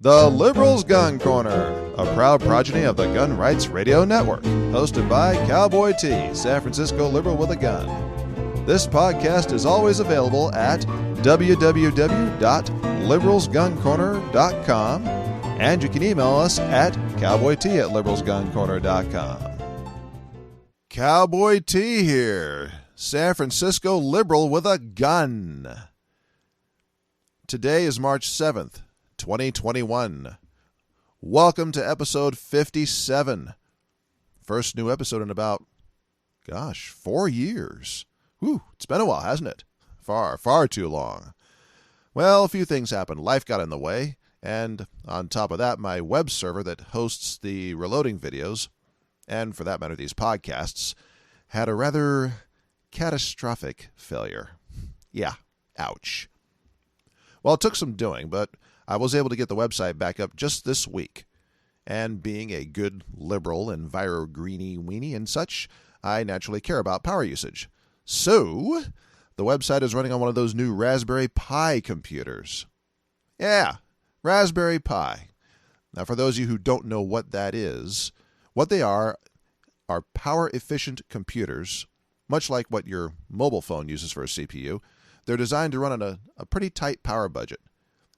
The Liberals Gun Corner, a proud progeny of the Gun Rights Radio Network, hosted by Cowboy T, San Francisco liberal with a gun. This podcast is always available at www.liberalsguncorner.com, and you can email us at cowboyt@liberalsguncorner.com. Cowboy T here, San Francisco liberal with a gun. Today is March 7th. 2021. Welcome to episode 57. First new episode in about, 4 years. Whew, it's been a while, hasn't it? Far too long. Well, a few things happened. Life got in the way, and on top of that, my web server that hosts the reloading videos, and for that matter, these podcasts, had a rather catastrophic failure. Yeah, ouch. Well, it took some doing, but I was able to get the website back up just this week. And being a good liberal, enviro greenie weenie and such, I naturally care about power usage. So, the website is running on one of those new Raspberry Pi computers. Yeah, Raspberry Pi. Now, for those of you who don't know what that is, what they are power-efficient computers, much like what your mobile phone uses for a CPU. They're designed to run on a pretty tight power budget.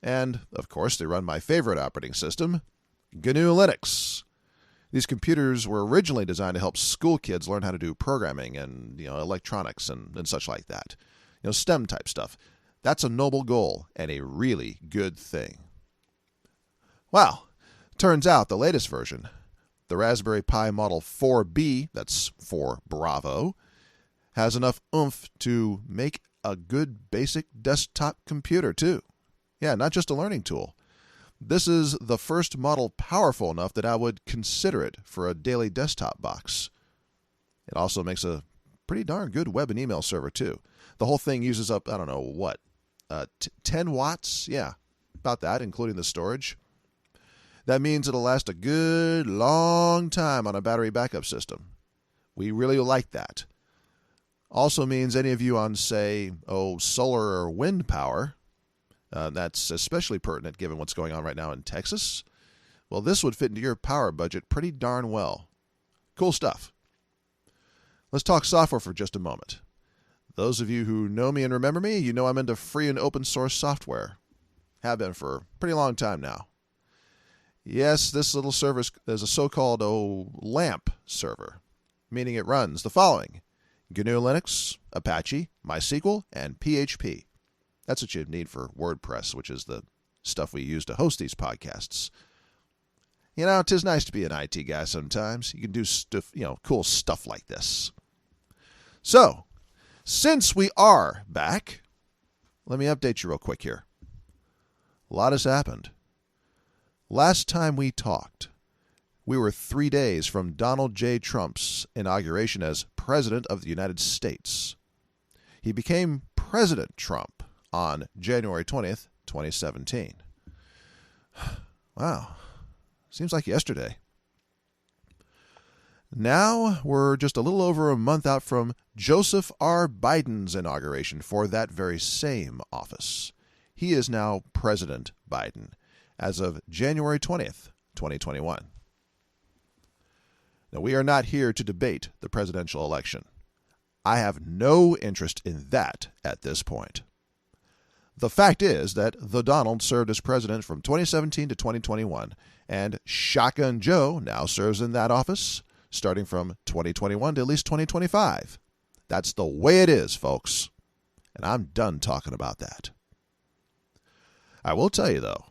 And, of course, they run my favorite operating system, GNU Linux. These computers were originally designed to help school kids learn how to do programming and, electronics and such like that. STEM type stuff. That's a noble goal and a really good thing. Well, turns out the latest version, the Raspberry Pi Model 4B, that's 4 Bravo, has enough oomph to make a good basic desktop computer, too. Yeah, not just a learning tool. This is the first model powerful enough that I would consider it for a daily desktop box. It also makes a pretty darn good web and email server, too. The whole thing uses up, 10 watts? Yeah, about that, including the storage. That means it'll last a good long time on a battery backup system. We really like that. Also means any of you on, say, solar or wind power, that's especially pertinent given what's going on right now in Texas. Well, this would fit into your power budget pretty darn well. Cool stuff. Let's talk software for just a moment. Those of you who know me and remember me, you know I'm into free and open source software. Have been for a pretty long time now. Yes, this little server is a so-called LAMP server, meaning it runs the following: GNU Linux, Apache, MySQL, and PHP. That's what you need for WordPress, which is the stuff we use to host these podcasts. 'Tis nice to be an IT guy sometimes. You can do stuff, cool stuff like this. So, since we are back, let me update you real quick here. A lot has happened. Last time we talked, we were 3 days from Donald J. Trump's inauguration as President of the United States. He became President Trump on January 20th, 2017. Wow. Seems like yesterday. Now we're just a little over a month out from Joseph R. Biden's inauguration for that very same office. He is now President Biden as of January 20th, 2021. Now, we are not here to debate the presidential election. I have no interest in that at this point. The fact is that the Donald served as president from 2017 to 2021, and Shotgun Joe now serves in that office starting from 2021 to at least 2025. That's the way it is, folks. And I'm done talking about that. I will tell you, though,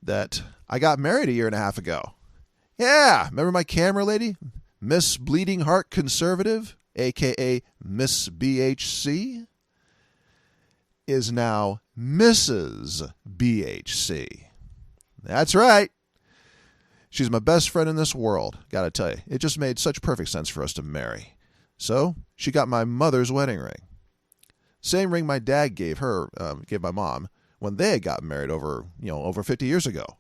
that I got married a year and a half ago. Yeah, remember my camera lady? Miss Bleeding Heart Conservative, a.k.a. Miss BHC? Is now Mrs. BHC. That's right. She's my best friend in this world, gotta tell you. It just made such perfect sense for us to marry. So, she got my mother's wedding ring. Same ring my dad gave my mom, when they had gotten married over 50 years ago.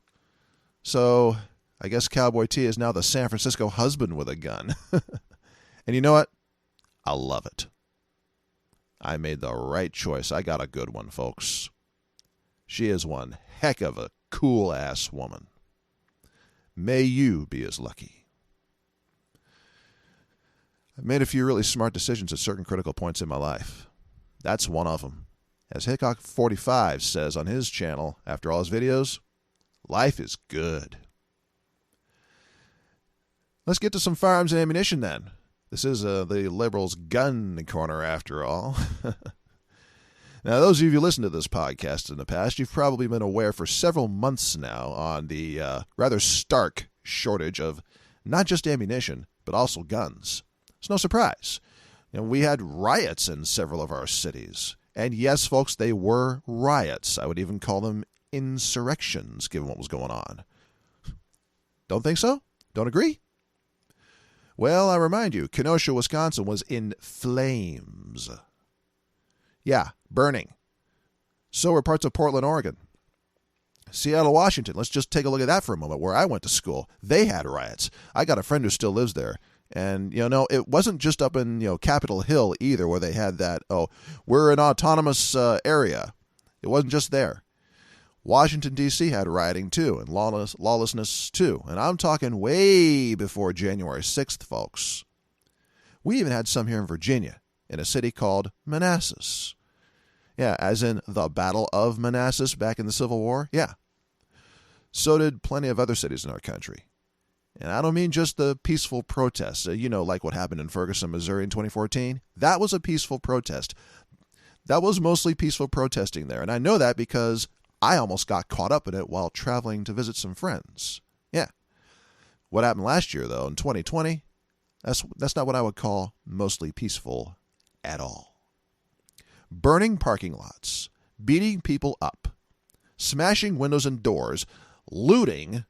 So, I guess Cowboy T is now the San Francisco husband with a gun. And you know what? I love it. I made the right choice. I got a good one, folks. She is one heck of a cool-ass woman. May you be as lucky. I've made a few really smart decisions at certain critical points in my life. That's one of them. As Hickok45 says on his channel after all his videos, life is good. Let's get to some firearms and ammunition then. This is the Liberals Gun Corner after all. Now, those of you who listen to this podcast in the past, you've probably been aware for several months now on the rather stark shortage of not just ammunition, but also guns. It's no surprise. We had riots in several of our cities. And yes, folks, they were riots. I would even call them insurrections, given what was going on. Don't think so? Don't agree? Well, I remind you, Kenosha, Wisconsin was in flames. Yeah, burning. So were parts of Portland, Oregon. Seattle, Washington. Let's just take a look at that for a moment, where I went to school. They had riots. I got a friend who still lives there. And, it wasn't just up in, Capitol Hill either, where they had that, we're an autonomous area. It wasn't just there. Washington, D.C. had rioting too, and lawlessness too. And I'm talking way before January 6th, folks. We even had some here in Virginia, in a city called Manassas. Yeah, as in the Battle of Manassas back in the Civil War. Yeah. So did plenty of other cities in our country. And I don't mean just the peaceful protests, like what happened in Ferguson, Missouri in 2014. That was a peaceful protest. That was mostly peaceful protesting there. And I know that because I almost got caught up in it while traveling to visit some friends. Yeah. What happened last year, though, in 2020, that's not what I would call mostly peaceful at all. Burning parking lots, beating people up, smashing windows and doors, looting.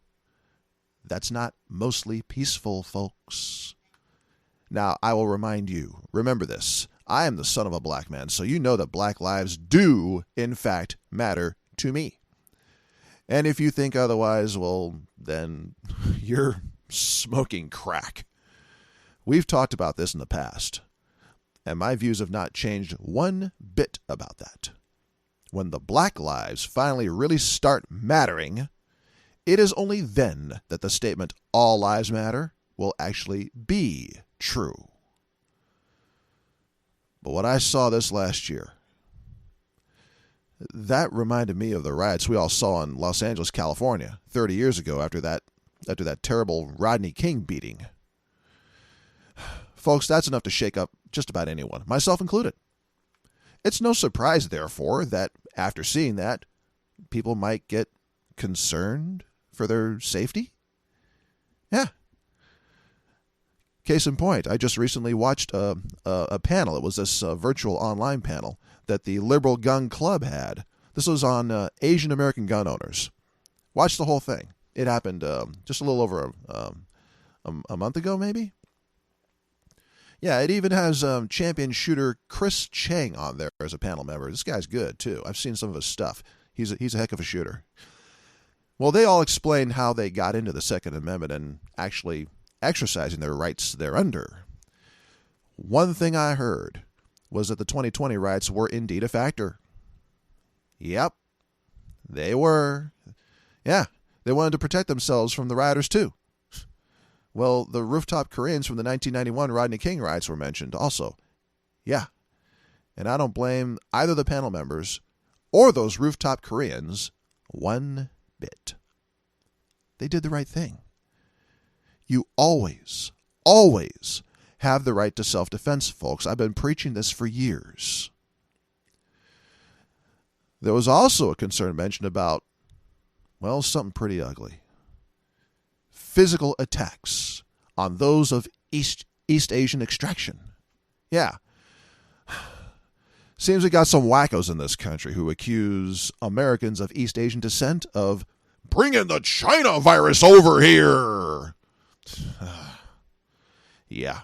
That's not mostly peaceful, folks. Now, I will remind you, remember this, I am the son of a black man, so you know that black lives do, in fact, matter to me. And if you think otherwise, well, then you're smoking crack. We've talked about this in the past, and my views have not changed one bit about that. When the black lives finally really start mattering, it is only then that the statement, all lives matter, will actually be true. But what I saw this last year, that reminded me of the riots we all saw in Los Angeles, California, 30 years ago after that terrible Rodney King beating. Folks, that's enough to shake up just about anyone, myself included. It's no surprise, therefore, that after seeing that, people might get concerned for their safety? Yeah. Case in point, I just recently watched a panel. It was this virtual online panel that the Liberal Gun Club had. This was on Asian American gun owners. Watch the whole thing. It happened just a little over a month ago, maybe? Yeah, it even has champion shooter Chris Chang on there as a panel member. This guy's good, too. I've seen some of his stuff. He's a heck of a shooter. Well, they all explained how they got into the Second Amendment and actually exercising their rights thereunder. One thing I heard was that the 2020 riots were indeed a factor. Yep, they were. Yeah, they wanted to protect themselves from the rioters, too. Well, the rooftop Koreans from the 1991 Rodney King riots were mentioned also. Yeah, and I don't blame either the panel members or those rooftop Koreans one bit. They did the right thing. You always have the right to self-defense, folks. I've been preaching this for years. There was also a concern mentioned about, well, something pretty ugly. Physical attacks on those of East Asian extraction. Yeah. Seems we got some wackos in this country who accuse Americans of East Asian descent of bringing the China virus over here. Yeah,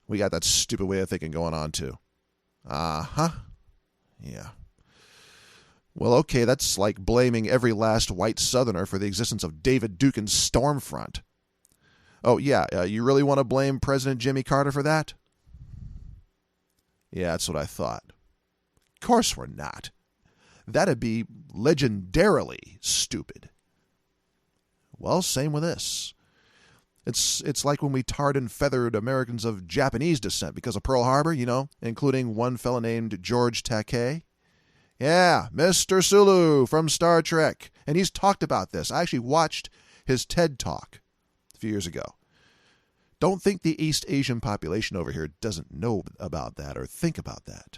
we got that stupid way of thinking going on, too. Uh-huh. Yeah. Well, okay, that's like blaming every last white Southerner for the existence of David Dukin's Stormfront. Oh, yeah, you really want to blame President Jimmy Carter for that? Yeah, that's what I thought. Of course we're not. That'd be legendarily stupid. Well, same with this. It's like when we tarred and feathered Americans of Japanese descent because of Pearl Harbor, including one fella named George Takei. Yeah, Mr. Sulu from Star Trek. And he's talked about this. I actually watched his TED Talk a few years ago. Don't think the East Asian population over here doesn't know about that or think about that.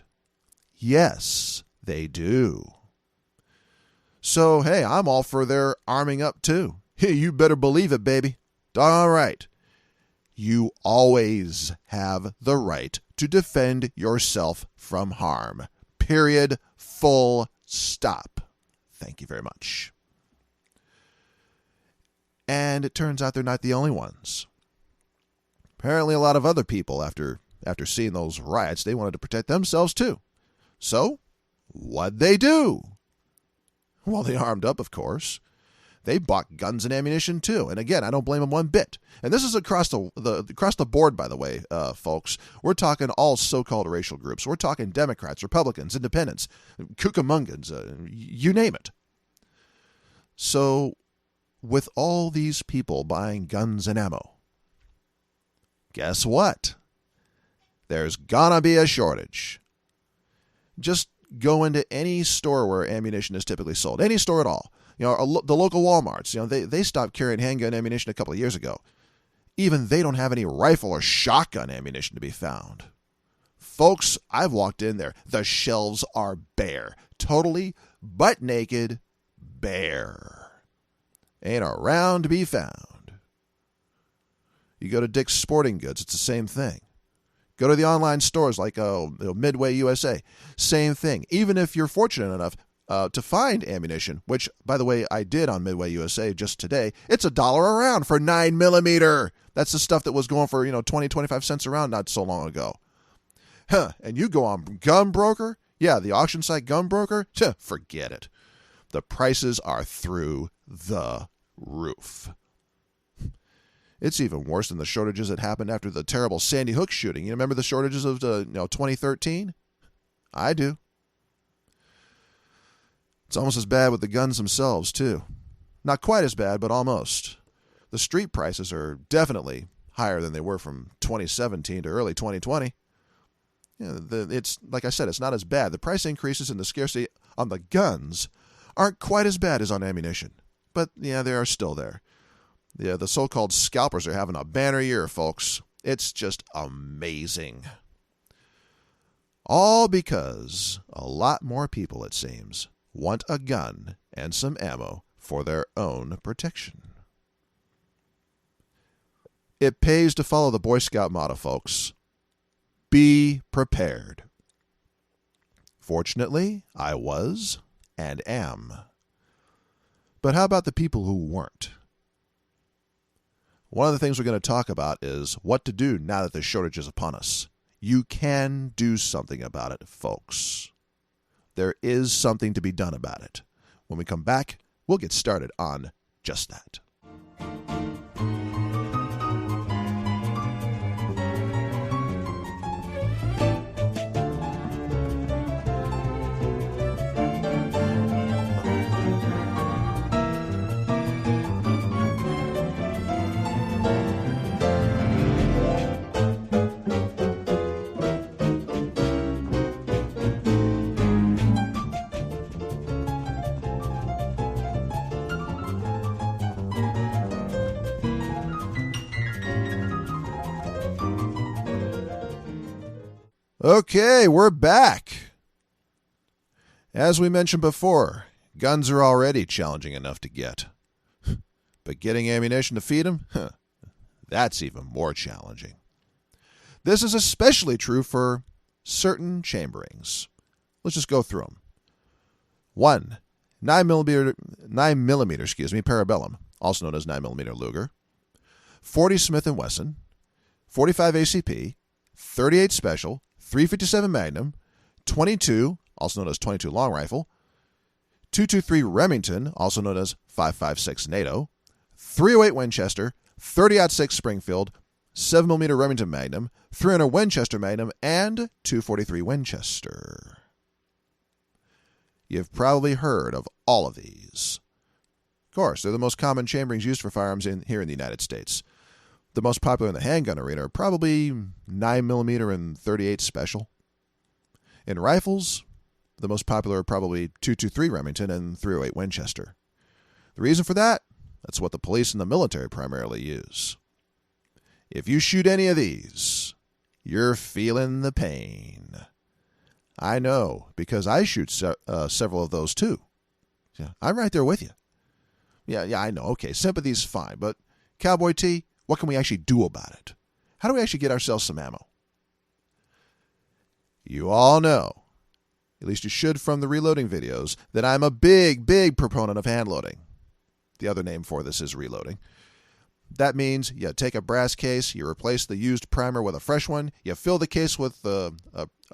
Yes, they do. So, hey, I'm all for their arming up too. You better believe it, baby. All right. You always have the right to defend yourself from harm. Period. Full stop. Thank you very much. And it turns out they're not the only ones. Apparently a lot of other people, after seeing those riots, they wanted to protect themselves too. So, what'd they do? Well, they armed up, of course. They bought guns and ammunition too. And again, I don't blame them one bit. And this is across the board, by the way, folks. We're talking all so-called racial groups. We're talking Democrats, Republicans, Independents, Cucamongas, you name it. So, with all these people buying guns and ammo, guess what? There's gonna be a shortage. Just go into any store where ammunition is typically sold. Any store at all. The local Walmarts, they stopped carrying handgun ammunition a couple of years ago. Even they don't have any rifle or shotgun ammunition to be found. Folks, I've walked in there. The shelves are bare. Totally butt naked, bare. Ain't around to be found. You go to Dick's Sporting Goods, it's the same thing. Go to the online stores like Midway USA, same thing. Even if you're fortunate enough to find ammunition, which, by the way, I did on Midway USA just today, it's $1 a round for 9mm. That's the stuff that was going for 20, 25 cents a round not so long ago. And you go on Gun Broker? Yeah, the auction site Gun Broker? Forget it. The prices are through the roof. It's even worse than the shortages that happened after the terrible Sandy Hook shooting. You remember the shortages of 2013? I do. It's almost as bad with the guns themselves, too. Not quite as bad, but almost. The street prices are definitely higher than they were from 2017 to early 2020. It's like I said, it's not as bad. The price increases and the scarcity on the guns aren't quite as bad as on ammunition. But, yeah, they are still there. Yeah, the so-called scalpers are having a banner year, folks. It's just amazing. All because a lot more people, it seems, want a gun and some ammo for their own protection. It pays to follow the Boy Scout motto, folks. Be prepared. Fortunately, I was and am. But how about the people who weren't? One of the things we're going to talk about is what to do now that the shortage is upon us. You can do something about it, folks. There is something to be done about it. When we come back, we'll get started on just that. Okay, we're back. As we mentioned before, guns are already challenging enough to get. But getting ammunition to feed them? That's even more challenging. This is especially true for certain chamberings. Let's just go through them. 1. 9mm, Parabellum, also known as 9mm Luger. 40 Smith & Wesson. 45 ACP. 38 Special. 357 Magnum, 22, also known as 22 Long Rifle, 223 Remington, also known as 5.56 NATO, 308 Winchester, 30-06 Springfield, 7mm Remington Magnum, 300 Winchester Magnum, and 243 Winchester. You've probably heard of all of these. Of course, they're the most common chamberings used for firearms here in the United States. The most popular in the handgun arena are probably 9mm and .38 Special. In rifles, the most popular are probably .223 Remington and .308 Winchester. The reason for that? That's what the police and the military primarily use. If you shoot any of these, you're feeling the pain. I know, because I shoot several of those too. Yeah, I'm right there with you. Yeah, I know. Okay, sympathy's fine, but Cowboy T, what can we actually do about it? How do we actually get ourselves some ammo? You all know, at least you should from the reloading videos, that I'm a big proponent of hand loading. The other name for this is reloading. That means you take a brass case, you replace the used primer with a fresh one, you fill the case with a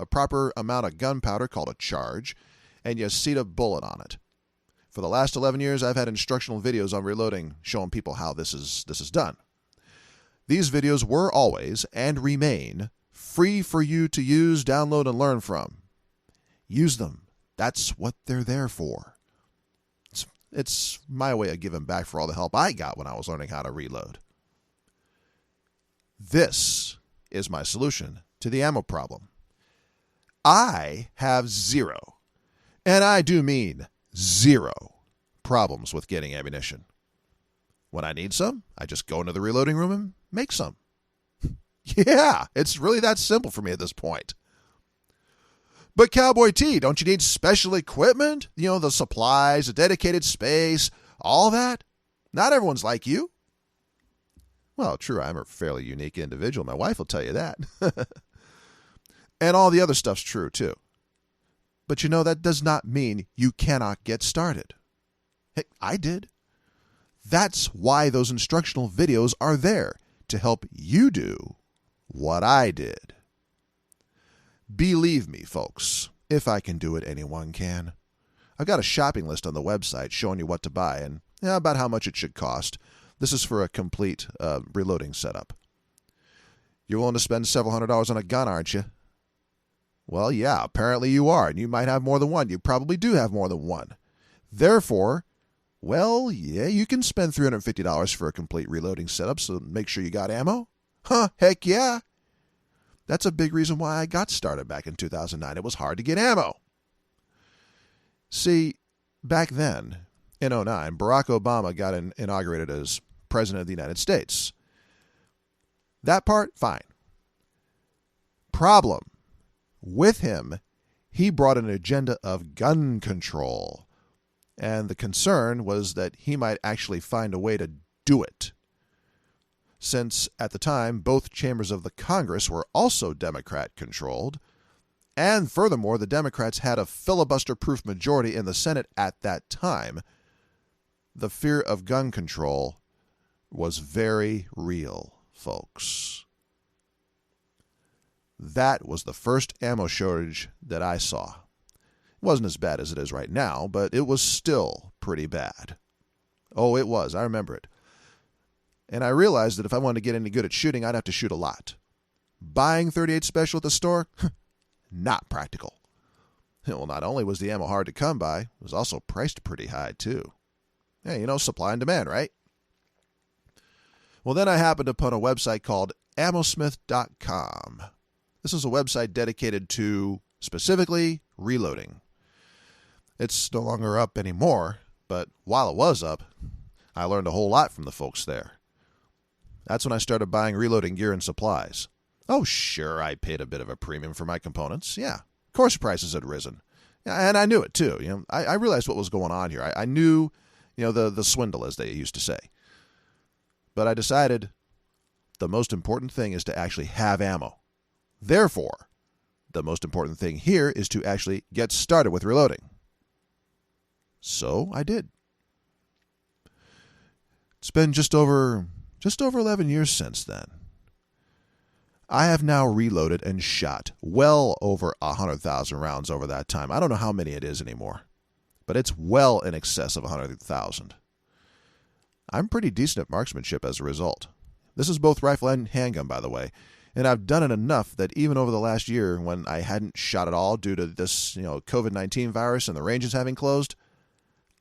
proper amount of gunpowder called a charge, and you seat a bullet on it. For the last 11 years, I've had instructional videos on reloading showing people how this is done. These videos were always, and remain, free for you to use, download, and learn from. Use them. That's what they're there for. It's my way of giving back for all the help I got when I was learning how to reload. This is my solution to the ammo problem. I have zero, and I do mean zero, problems with getting ammunition. When I need some, I just go into the reloading room and make some. Yeah, it's really that simple for me at this point. But Cowboy T, don't you need special equipment? You know, the supplies, a dedicated space, all that? Not everyone's like you. Well, true, I'm a fairly unique individual. My wife will tell you that. And all the other stuff's true, too. But you know, that does not mean you cannot get started. Hey, I did. That's why those instructional videos are there, to help you do what I did. Believe me, folks, if I can do it, anyone can. I've got a shopping list on the website showing you what to buy and about how much it should cost. This is for a complete reloading setup. You're willing to spend several $100s on a gun, aren't you? Well, yeah, apparently you are, and you might have more than one. You probably do have more than one. Therefore, well, yeah, you can spend $350 for a complete reloading setup, so make sure you got ammo. Huh, heck yeah. That's a big reason why I got started back in 2009. It was hard to get ammo. See, back then, in 2009, Barack Obama got inaugurated as President of the United States. That part, fine. Problem. With him, he brought an agenda of gun control. And the concern was that he might actually find a way to do it. Since, at the time, both chambers of the Congress were also Democrat-controlled, and furthermore, the Democrats had a filibuster-proof majority in the Senate at that time, the fear of gun control was very real, folks. That was the first ammo shortage that I saw. It wasn't as bad as it is right now, but it was still pretty bad. Oh, it was. I remember it. And I realized that if I wanted to get any good at shooting, I'd have to shoot a lot. Buying .38 Special at the store? Not practical. Well, not only was the ammo hard to come by, it was also priced pretty high, too. Yeah, you know, supply and demand, right? Well, then I happened upon a website called ammosmith.com. This is a website dedicated to, specifically, reloading. It's no longer up anymore, but while it was up, I learned a whole lot from the folks there. That's when I started buying reloading gear and supplies. Oh, sure, I paid a bit of a premium for my components. Yeah, of course prices had risen. Yeah, and I knew it, too. You know, I realized what was going on here. I knew, you know, the swindle, as they used to say. But I decided the most important thing is to actually have ammo. Therefore, the most important thing here is to actually get started with reloading. So I did. It's been just over 11 years since then. I have now reloaded and shot well over 100,000 rounds over that time. I don't know how many it is anymore, but it's well in excess of 100,000. I'm pretty decent at marksmanship as a result. This is both rifle and handgun, by the way, and I've done it enough that even over the last year when I hadn't shot at all due to this, COVID-19 virus and the ranges having closed,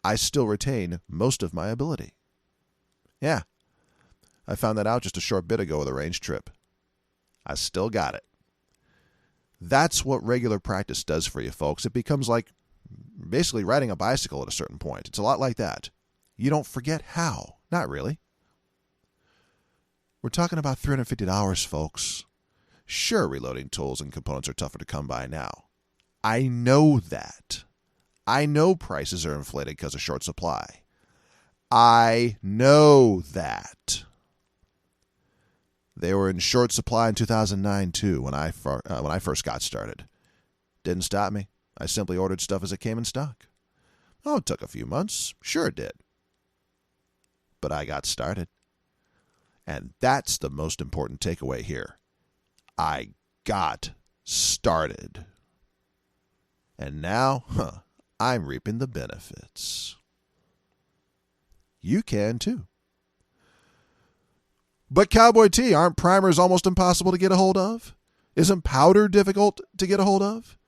I still retain most of my ability. Yeah, I found that out just a short bit ago with a range trip. I still got it. That's what regular practice does for you, folks. It becomes like basically riding a bicycle at a certain point. It's a lot like that. You don't forget how. Not really. We're talking about $350, folks. Sure, reloading tools and components are tougher to come by now. I know that. I know prices are inflated because of short supply. I know that. They were in short supply in 2009, too, when I first got started. Didn't stop me. I simply ordered stuff as it came in stock. Oh, it took a few months. Sure it did. But I got started. And that's the most important takeaway here. I got started. And now, I'm reaping the benefits. You can too. But Cowboy T, aren't primers almost impossible to get a hold of? Isn't powder difficult to get a hold of?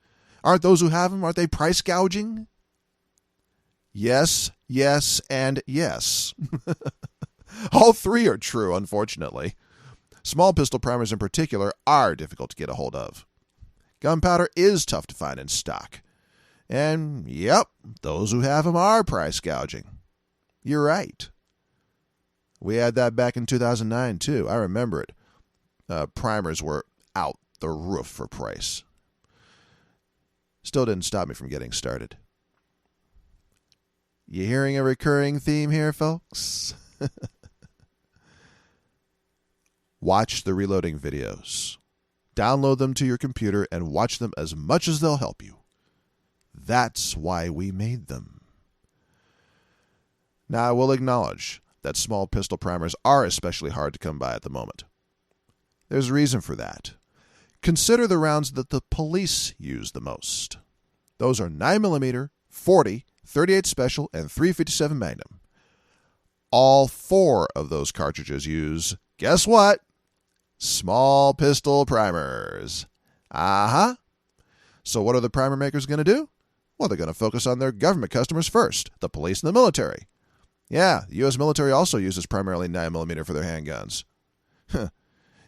Aren't those who have them, aren't they price gouging? Yes, yes, and yes. All three are true, unfortunately. Small pistol primers in particular are difficult to get a hold of. Gunpowder is tough to find in stock. And, yep, those who have them are price gouging. You're right. We had that back in 2009, too. I remember it. Primers were out the roof for price. Still didn't stop me from getting started. You hearing a recurring theme here, folks? Watch the reloading videos. Download them to your computer and watch them as much as they'll help you. That's why we made them. Now, I will acknowledge that small pistol primers are especially hard to come by at the moment. There's a reason for that. Consider the rounds that the police use the most. Those are 9mm, 40, 38 Special, and 357 Magnum. All four of those cartridges use, guess what? Small pistol primers. So what are the primer makers going to do? Well, they're going to focus on their government customers first, the police and the military. Yeah, the U.S. military also uses primarily 9mm for their handguns.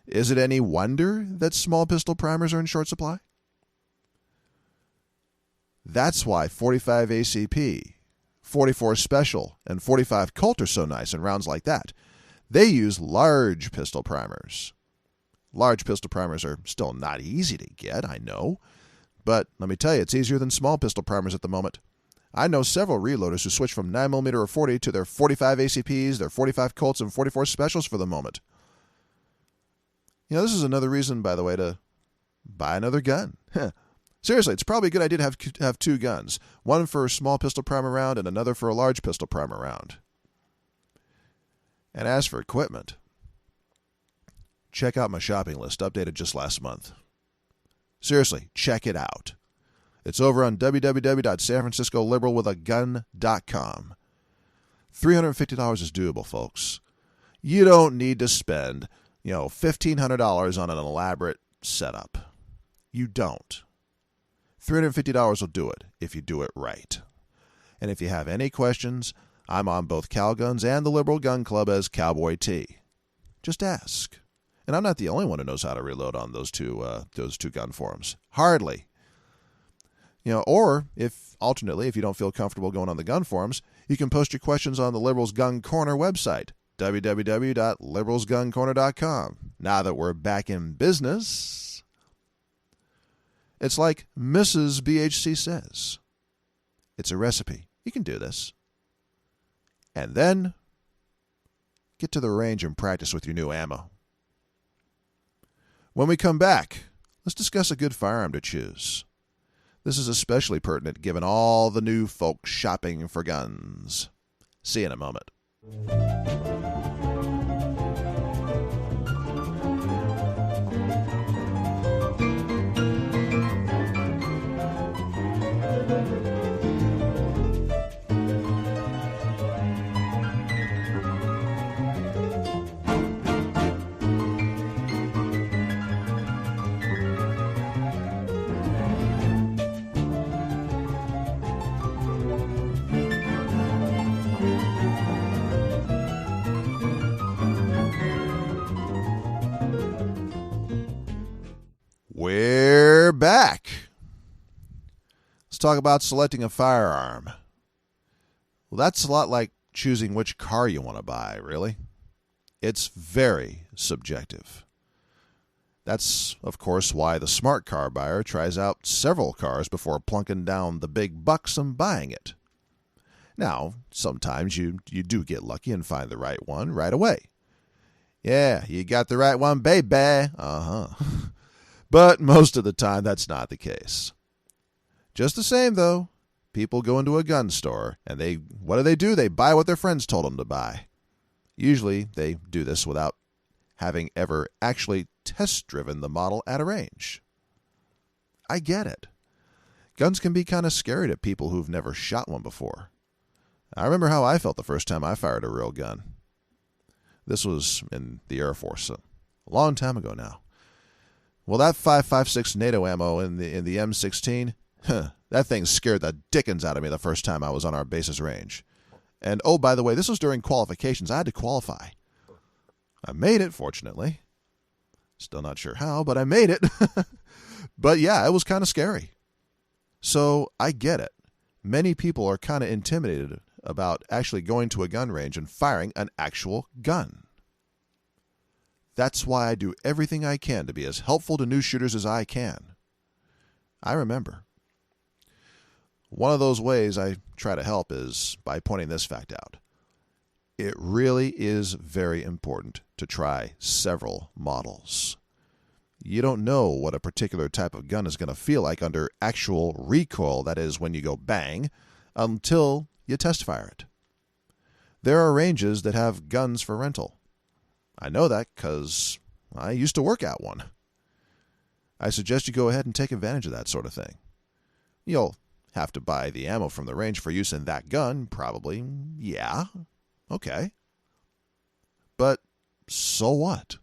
Is it any wonder that small pistol primers are in short supply? That's why 45 ACP, 44 Special, and 45 Colt are so nice in rounds like that. They use large pistol primers. Large pistol primers are still not easy to get, I know. But let me tell you, it's easier than small pistol primers at the moment. I know several reloaders who switch from 9mm or 40 to their 45 ACPs, their 45 Colts, and 44 Specials for the moment. You know, this is another reason, by the way, to buy another gun. Seriously, it's probably a good idea to have two guns. One for a small pistol primer round and another for a large pistol primer round. And as for equipment, check out my shopping list, updated just last month. Seriously, check it out. It's over on www.sanfranciscoliberalwithagun.com. $350 is doable, folks. You don't need to spend, $1,500 on an elaborate setup. You don't. $350 will do it if you do it right. And if you have any questions, I'm on both Calguns and the Liberal Gun Club as Cowboy T. Just ask. And I'm not the only one who knows how to reload on those two gun forums. Hardly. Or if you don't feel comfortable going on the gun forums, you can post your questions on the Liberals Gun Corner website, www.LiberalsGunCorner.com. Now that we're back in business, it's like Mrs. BHC says. It's a recipe. You can do this. And then get to the range and practice with your new ammo. When we come back, let's discuss a good firearm to choose. This is especially pertinent given all the new folks shopping for guns. See you in a moment. Let's talk about selecting a firearm. Well, that's a lot like choosing which car you want to buy, really. It's very subjective. That's, of course, why the smart car buyer tries out several cars before plunking down the big bucks and buying it. Now, sometimes you do get lucky and find the right one right away. Yeah, you got the right one, baby. But most of the time, that's not the case. Just the same, though, people go into a gun store, and what do? They buy what their friends told them to buy. Usually, they do this without having ever actually test-driven the model at a range. I get it. Guns can be kind of scary to people who've never shot one before. I remember how I felt the first time I fired a real gun. This was in the Air Force, a long time ago now. Well, that 5.56 NATO ammo in the M16, that thing scared the dickens out of me the first time I was on our base's range. And oh, by the way, this was during qualifications. I had to qualify. I made it, fortunately. Still not sure how, but I made it. But yeah, it was kind of scary. So I get it. Many people are kind of intimidated about actually going to a gun range and firing an actual gun. That's why I do everything I can to be as helpful to new shooters as I can. I remember. One of those ways I try to help is by pointing this fact out. It really is very important to try several models. You don't know what a particular type of gun is going to feel like under actual recoil, that is, when you go bang, until you test fire it. There are ranges that have guns for rental. I know that because I used to work at one. I suggest you go ahead and take advantage of that sort of thing. You'll have to buy the ammo from the range for use in that gun, probably. Yeah. Okay. But so what?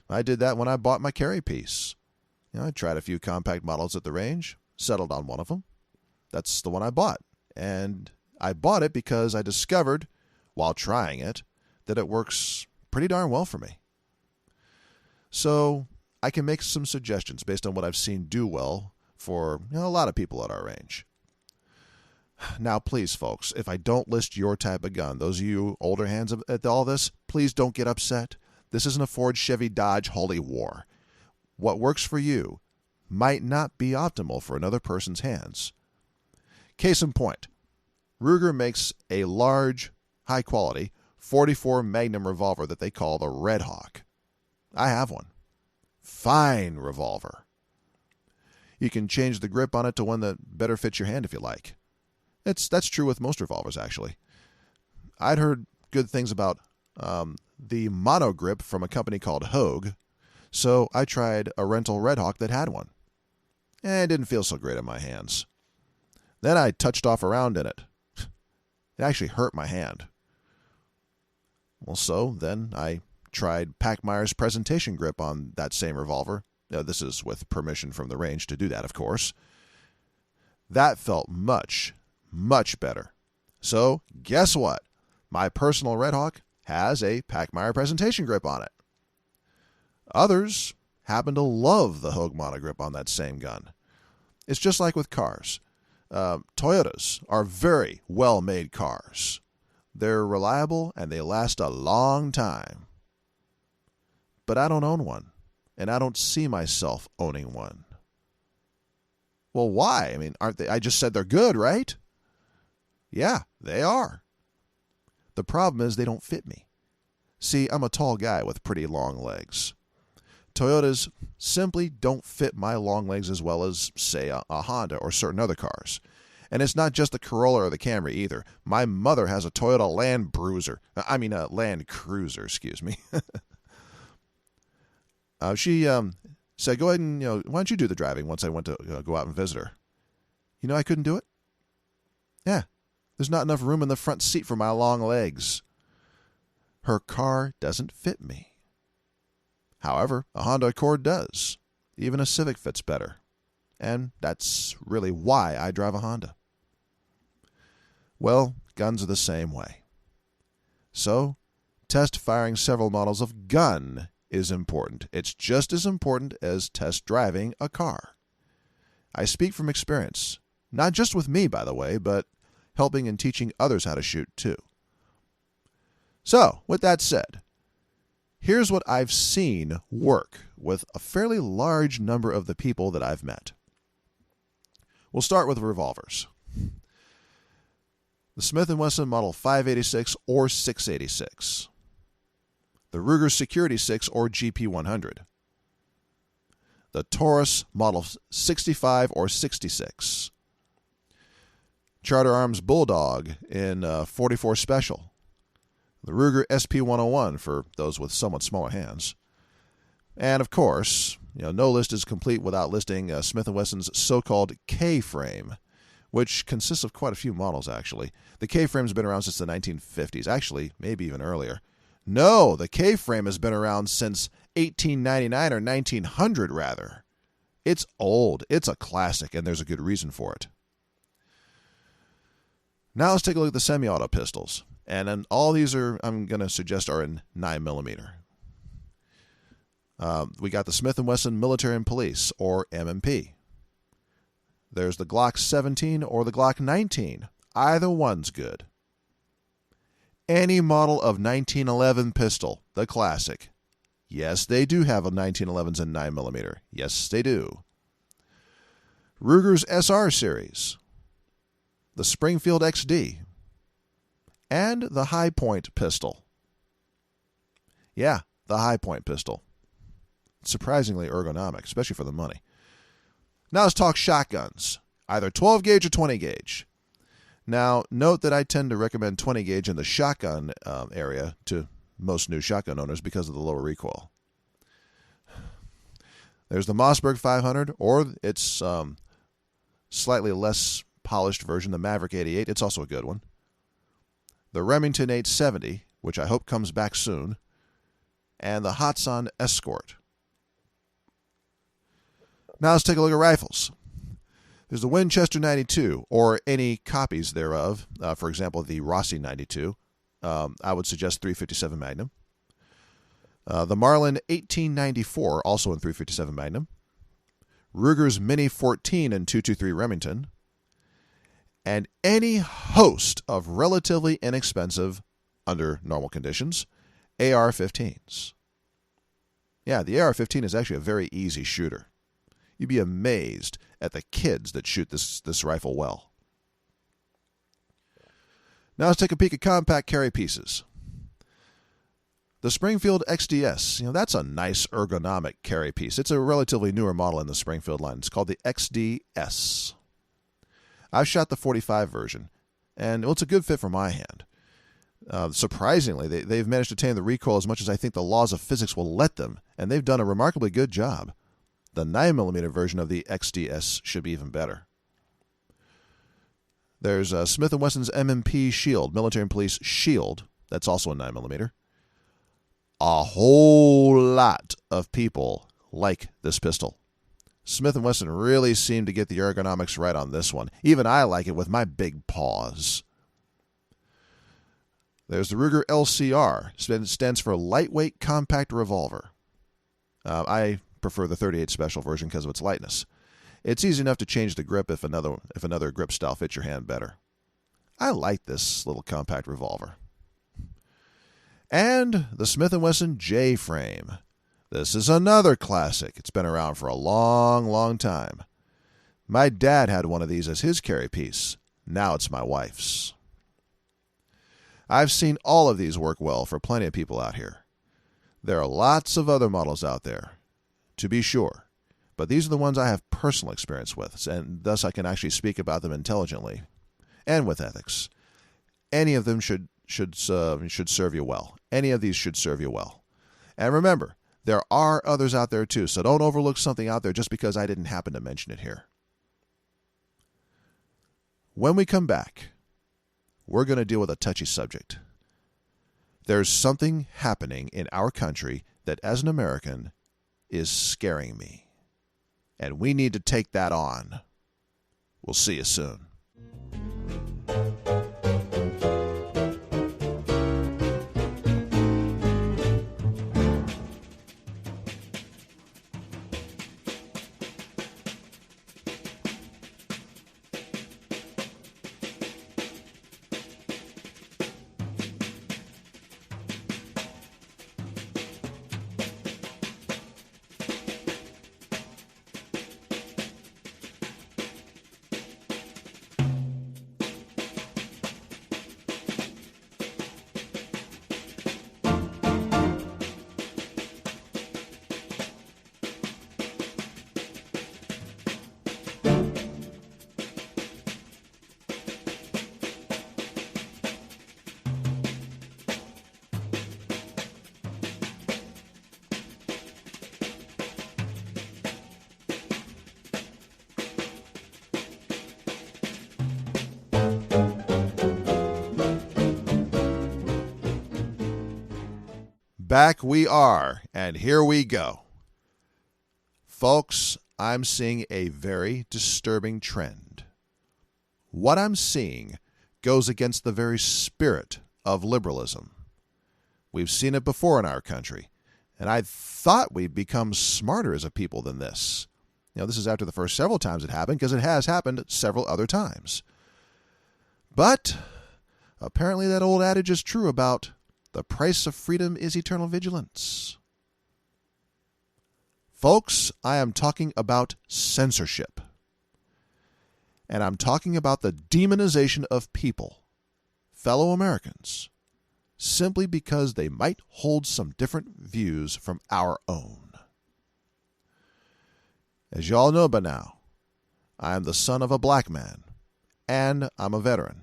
I did that when I bought my carry piece. I tried a few compact models at the range, settled on one of them. That's the one I bought. And I bought it because I discovered, while trying it, that it works pretty darn well for me. So I can make some suggestions based on what I've seen do well for a lot of people at our range. Now, please, folks, if I don't list your type of gun, those of you older hands at all this, please don't get upset. This isn't a Ford, Chevy, Dodge holy war. What works for you might not be optimal for another person's hands. Case in point, Ruger makes a large, high-quality 44 Magnum revolver that they call the Red Hawk. I have one. Fine revolver. You can change the grip on it to one that better fits your hand if you like. That's true with most revolvers, actually. I'd heard good things about the mono grip from a company called Hogue, so I tried a rental Red Hawk that had one. It didn't feel so great in my hands. Then I touched off around in it. It actually hurt my hand. Well, so then I tried Packmeyer's presentation grip on that same revolver. This is with permission from the range to do that, of course. That felt much better. So, guess what? My personal Red Hawk has a Packmeyer presentation grip on it. Others happen to love the Hogue monogrip on that same gun. It's just like with cars. Toyotas are very well-made cars. They're reliable and they last a long time. But I don't own one, and I don't see myself owning one. Well, why? I mean, aren't they? I just said they're good, right? Yeah, they are. The problem is they don't fit me. See, I'm a tall guy with pretty long legs. Toyotas simply don't fit my long legs as well as, say, a Honda or certain other cars. And it's not just the Corolla or the Camry either. My mother has a Toyota Land Cruiser, excuse me. She said, go ahead and, why don't you do the driving once I went to go out and visit her. I couldn't do it. Yeah, there's not enough room in the front seat for my long legs. Her car doesn't fit me. However, a Honda Accord does. Even a Civic fits better. And that's really why I drive a Honda. Well, guns are the same way. So, test firing several models of gun is important. It's just as important as test driving a car. I speak from experience. Not just with me, by the way, but helping and teaching others how to shoot too. So, with that said, here's what I've seen work with a fairly large number of the people that I've met. We'll start with revolvers. The Smith & Wesson Model 586 or 686. The Ruger Security 6 or GP100. The Taurus Model 65 or 66. Charter Arms Bulldog in 44 Special. The Ruger SP101 for those with somewhat smaller hands. And of course, no list is complete without listing Smith & Wesson's so-called K-frame, which consists of quite a few models, actually. The K-frame's been around since the 1950s. Actually, maybe even earlier. No, the K-frame has been around since 1899 or 1900, rather. It's old. It's a classic, and there's a good reason for it. Now let's take a look at the semi-auto pistols. And then all these I'm going to suggest, are in 9mm. We got the Smith & Wesson Military and Police, or M&P. There's the Glock 17 or the Glock 19. Either one's good. Any model of 1911 pistol, the classic. Yes, they do have a 1911s in 9mm. Yes, they do. Ruger's SR series. The Springfield XD. And the High Point pistol. Yeah, the High Point pistol. Surprisingly ergonomic, especially for the money. Now let's talk shotguns, either 12 gauge or 20 gauge. Now, note that I tend to recommend 20 gauge in the shotgun area to most new shotgun owners because of the lower recoil. There's the Mossberg 500, or its slightly less polished version, the Maverick 88. It's also a good one. The Remington 870, which I hope comes back soon, and the Hatsan Escort. Now let's take a look at rifles. There's the Winchester 92, or any copies thereof. For example, the Rossi 92. I would suggest 357 Magnum. The Marlin 1894, also in 357 Magnum. Ruger's Mini 14 and 223 Remington. And any host of relatively inexpensive, under normal conditions, AR-15s. Yeah, the AR-15 is actually a very easy shooter. You'd be amazed at the kids that shoot this rifle well. Now let's take a peek at compact carry pieces. The Springfield XDS, that's a nice ergonomic carry piece. It's a relatively newer model in the Springfield line. It's called the XDS. I've shot the 45 version, and it's a good fit for my hand. Surprisingly, they've managed to tame the recoil as much as I think the laws of physics will let them, and they've done a remarkably good job. The 9mm version of the XDS should be even better. There's Smith & Wesson's M&P Shield, Military and Police Shield. That's also a 9mm. A whole lot of people like this pistol. Smith & Wesson really seemed to get the ergonomics right on this one. Even I like it with my big paws. There's the Ruger LCR. Stands for Lightweight Compact Revolver. I prefer the 38 Special version because of its lightness. It's easy enough to change the grip if another grip style fits your hand better. I like this little compact revolver. And the Smith & Wesson J-frame. This is another classic. It's been around for a long, long time. My dad had one of these as his carry piece. Now it's my wife's. I've seen all of these work well for plenty of people out here. There are lots of other models out there, to be sure, but these are the ones I have personal experience with, and thus I can actually speak about them intelligently and with ethics. Any of them should serve you well. Any of these should serve you well. And remember, there are others out there too, so don't overlook something out there just because I didn't happen to mention it here. When we come back, we're going to deal with a touchy subject. There's something happening in our country that, as an American, is scaring me. And we need to take that on. We'll see you soon. back we are, and here we go. Folks, I'm seeing a very disturbing trend. What I'm seeing goes against the very spirit of liberalism. We've seen it before in our country, and I thought we'd become smarter as a people than this. This is after the first several times it happened, because it has happened several other times. But apparently that old adage is true about the price of freedom is eternal vigilance. Folks, I am talking about censorship. And I'm talking about the demonization of people, fellow Americans, simply because they might hold some different views from our own. As you all know by now, I am the son of a black man, and I'm a veteran.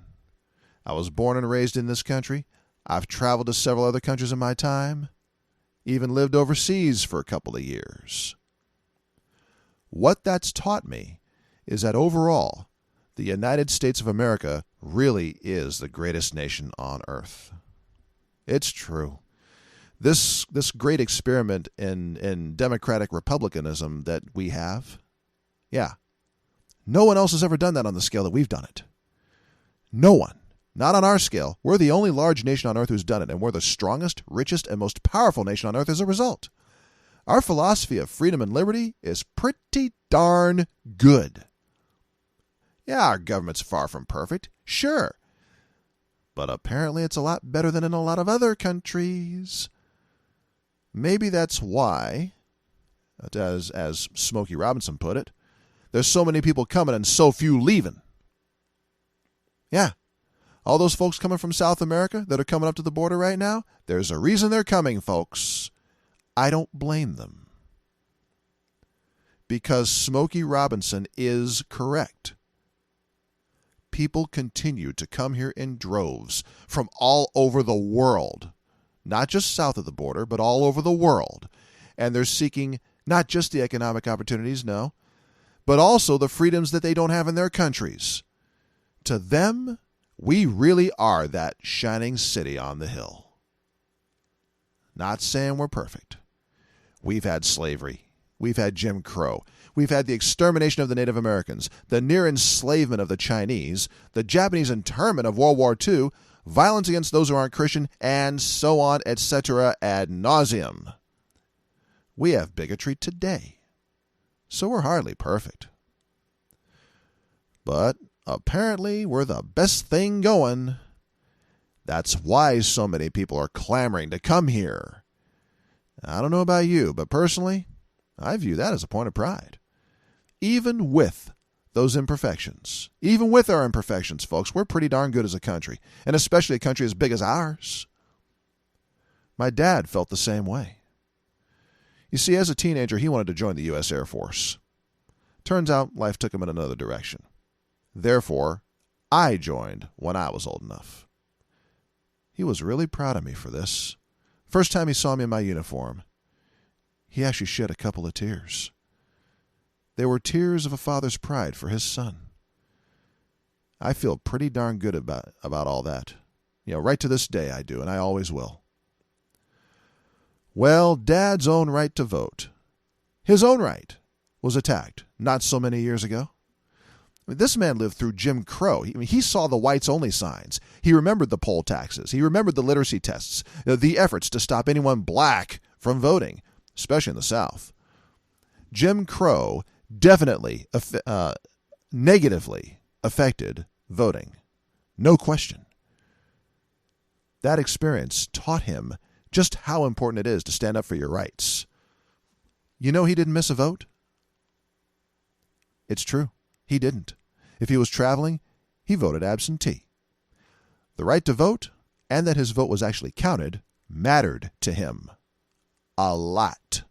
I was born and raised in this country. I've traveled to several other countries in my time, even lived overseas for a couple of years. What that's taught me is that overall, the United States of America really is the greatest nation on earth. It's true. This great experiment in democratic republicanism that we have, no one else has ever done that on the scale that we've done it. No one. Not on our scale. We're the only large nation on earth who's done it, and we're the strongest, richest, and most powerful nation on earth as a result. Our philosophy of freedom and liberty is pretty darn good. Yeah, our government's far from perfect, sure. But apparently it's a lot better than in a lot of other countries. Maybe that's why, as Smokey Robinson put it, there's so many people coming and so few leaving. Yeah. All those folks coming from South America that are coming up to the border right now, there's a reason they're coming, folks. I don't blame them. Because Smokey Robinson is correct. People continue to come here in droves from all over the world. Not just south of the border, but all over the world. And they're seeking not just the economic opportunities, no, but also the freedoms that they don't have in their countries. To them, we really are that shining city on the hill. Not saying we're perfect. We've had slavery. We've had Jim Crow. We've had the extermination of the Native Americans, the near enslavement of the Chinese, the Japanese internment of World War II, violence against those who aren't Christian, and so on, etc. ad nauseum. We have bigotry today, so we're hardly perfect. But apparently we're the best thing going. That's why so many people are clamoring to come here. I don't know about you, but personally, I view that as a point of pride. Even with those imperfections, even with our imperfections, folks, we're pretty darn good as a country, and especially a country as big as ours. My dad felt the same way. You see, as a teenager, he wanted to join the U.S. Air Force. Turns out life took him in another direction. Therefore, I joined when I was old enough. He was really proud of me for this. First time he saw me in my uniform, he actually shed a couple of tears. They were tears of a father's pride for his son. I feel pretty darn good about all that. Right to this day I do, and I always will. Well, Dad's own right to vote, his own right, was attacked not so many years ago. This man lived through Jim Crow. He saw the whites-only signs. He remembered the poll taxes. He remembered the literacy tests, the efforts to stop anyone black from voting, especially in the South. Jim Crow definitely negatively affected voting. No question. That experience taught him just how important it is to stand up for your rights. He didn't miss a vote? It's true. He didn't. If he was traveling, he voted absentee. The right to vote, and that his vote was actually counted, mattered to him. A lot.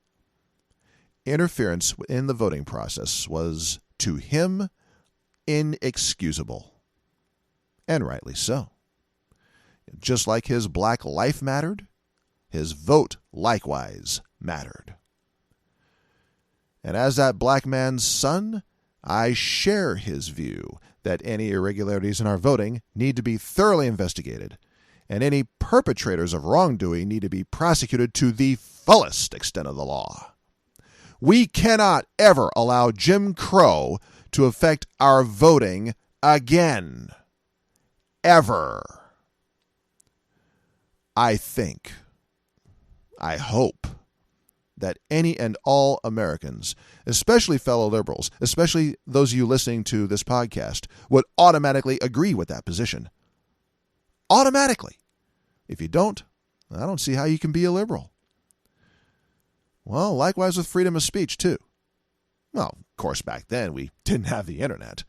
Interference in the voting process was, to him, inexcusable. And rightly so. Just like his black life mattered, his vote likewise mattered. And as that black man's son, I share his view that any irregularities in our voting need to be thoroughly investigated, and any perpetrators of wrongdoing need to be prosecuted to the fullest extent of the law. We cannot ever allow Jim Crow to affect our voting again. Ever. I hope that any and all Americans, especially fellow liberals, especially those of you listening to this podcast, would automatically agree with that position. Automatically. If you don't, I don't see how you can be a liberal. Well, likewise with freedom of speech, too. Well, of course, back then we didn't have the internet.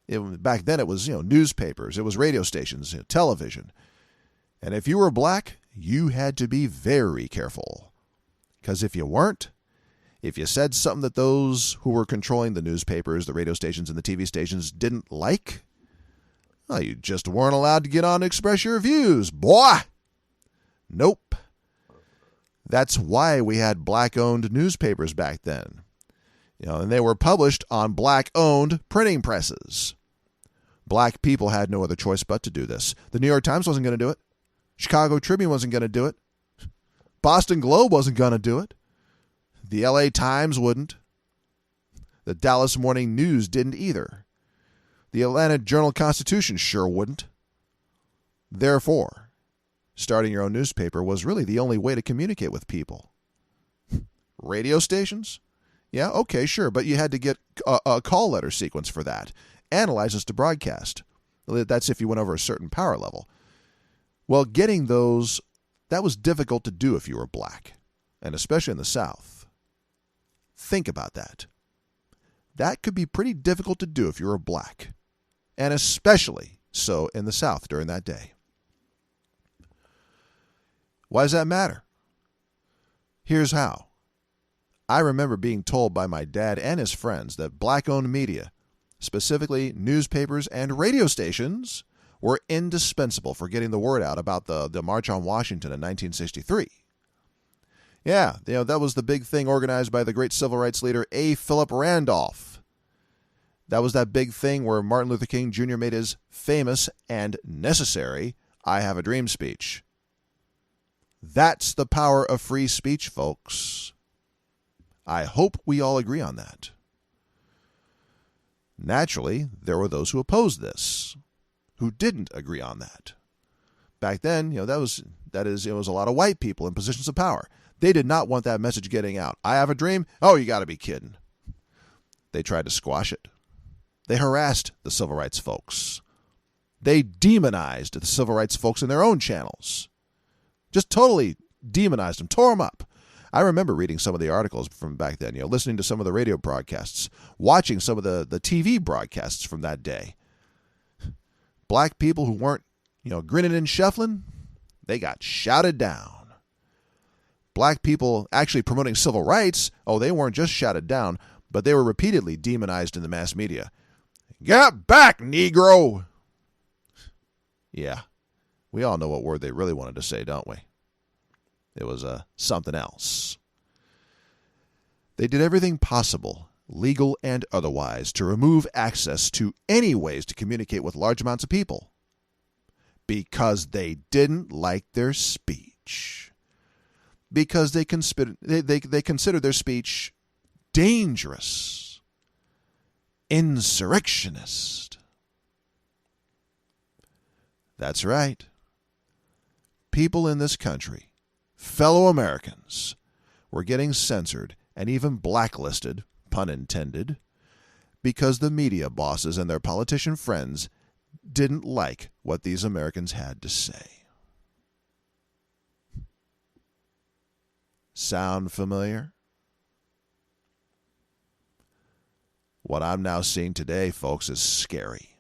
Back then it was, newspapers, it was radio stations, television. And if you were black, you had to be very careful. Because if you weren't, if you said something that those who were controlling the newspapers, the radio stations, and the TV stations didn't like, well, you just weren't allowed to get on to express your views, boy. Nope. That's why we had black-owned newspapers back then. And they were published on black-owned printing presses. Black people had no other choice but to do this. The New York Times wasn't going to do it. Chicago Tribune wasn't going to do it. Boston Globe wasn't going to do it. The LA Times wouldn't. The Dallas Morning News didn't either. The Atlanta Journal-Constitution sure wouldn't. Therefore, starting your own newspaper was really the only way to communicate with people. Radio stations? Yeah, okay, sure, but you had to get a call letter sequence for that. Analyzes to broadcast. That's if you went over a certain power level. Well, getting those, that was difficult to do if you were black, and especially in the South. Think about that. That could be pretty difficult to do if you were black, and especially so in the South during that day. Why does that matter? Here's how. I remember being told by my dad and his friends that black-owned media, specifically newspapers and radio stations, were indispensable for getting the word out about the March on Washington in 1963. Yeah, that was the big thing organized by the great civil rights leader A. Philip Randolph. That was that big thing where Martin Luther King Jr. made his famous and necessary I Have a Dream speech. That's the power of free speech, folks. I hope we all agree on that. Naturally, there were those who opposed this, who didn't agree on that. Back then, it was a lot of white people in positions of power. They did not want that message getting out. I have a dream? Oh, you got to be kidding. They tried to squash it. They harassed the civil rights folks. They demonized the civil rights folks in their own channels. Just totally demonized them, tore them up. I remember reading some of the articles from back then, listening to some of the radio broadcasts, watching some of the TV broadcasts from that day. Black people who weren't, grinning and shuffling, they got shouted down. Black people actually promoting civil rights, they weren't just shouted down, but they were repeatedly demonized in the mass media. Get back, Negro! Yeah, we all know what word they really wanted to say, don't we? It was something else. They did everything possible, legal and otherwise, to remove access to any ways to communicate with large amounts of people because they didn't like their speech. Because they considered their speech dangerous, insurrectionist. That's right. People in this country, fellow Americans, were getting censored and even blacklisted, pun intended, because the media bosses and their politician friends didn't like what these Americans had to say. Sound familiar? What I'm now seeing today, folks, is scary.